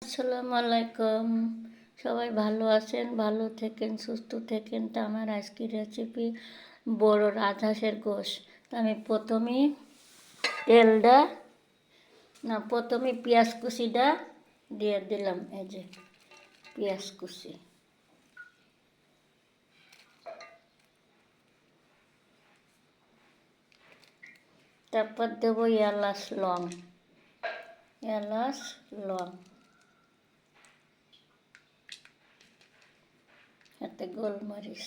আসসালামু আলাইকুম। সবাই ভালো আছেন, ভালো থাকেন, সুস্থ থাকেন। তা আমার আজকের রেসিপি বড় রাজহাঁসের গোশ। আমি প্রথমে পেঁয়াজ কুচিটা দিয়ে দিলাম। এই যে পেঁয়াজ কুচি, তারপর দেবো এলাচ লং, এতে গোলমরিচ,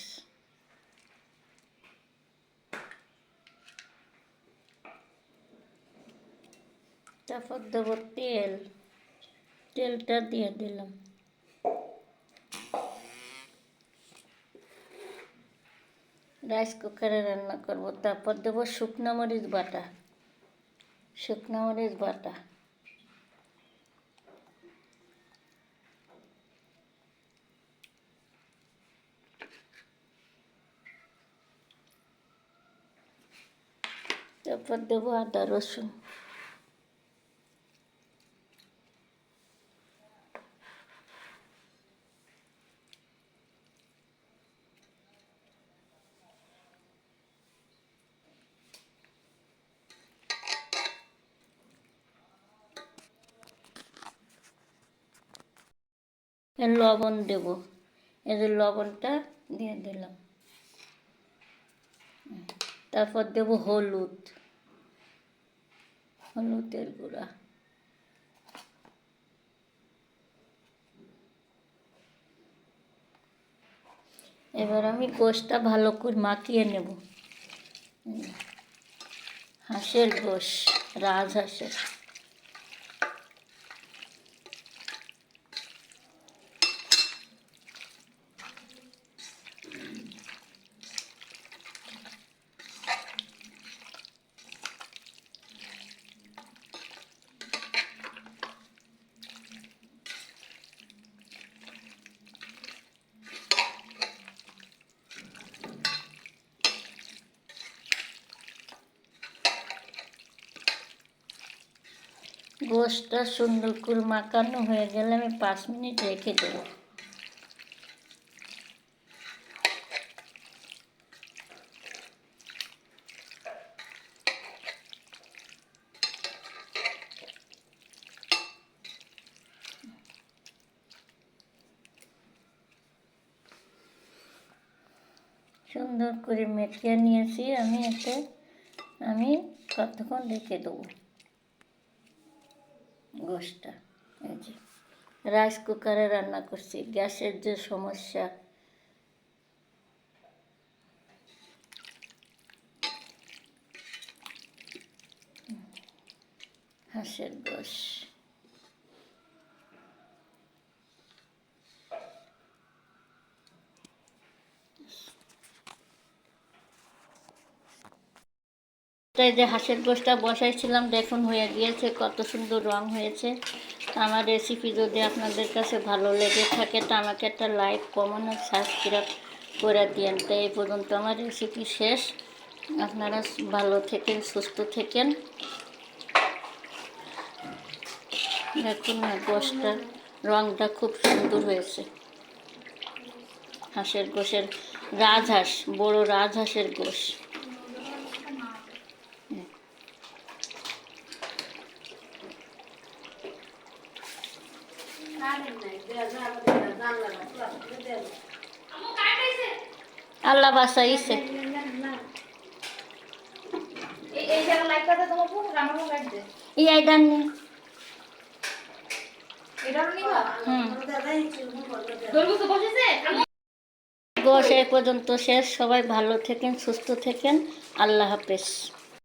তারপর দেবো তেলটা দিয়ে দিলাম। রাইস কুকারে রান্না করব। তারপর দেবো শুকনো মরিচ বাটা, তারপর দেবো আদা রসুন, লবণ দেব। এই যে লবণটা দিয়ে দিলাম। তারপর দেব হলুদের গুঁড়া, এবার আমি গোশটা ভালো করে মাখিয়ে নেব। হাঁসের গোশ, রাজহাঁসের। গোশটা সুন্দর করে মাখানো হয়ে গেলে আমি 5 মিনিট রেখে দেব। সুন্দর করে মেখে নিয়েছি আমি কতক্ষণ রেখে দেবো গোশটা। এই যে রাইস কুকারে রান্না করছি, গ্যাসের যে সমস্যা। হাঁসের গোশ, এই যে হাঁসের গোশটা বসাইছিলাম, দেখুন হয়ে গিয়েছে, কত সুন্দর রং হয়েছে। আমার রেসিপি যদি আপনাদের কাছে ভালো লেগে থাকে তা আমাকে একটা লাইক, কমেন্ট আর সাবস্ক্রাইব করে দিন। তো এই পর্যন্ত আমার রেসিপি শেষ। আপনারা ভালো থাকেন, সুস্থ থাকেন। দেখুন না, গোশটার রংটা খুব সুন্দর হয়েছে। হাঁসের গোশের রাজহাঁস, বড় রাজহাঁসের গোশ। আল্লাহ বাসাইছে। গোশ এই পর্যন্ত শেষ। সবাই ভালো থাকেন, সুস্থ থাকেন। আল্লাহ হাফেজ।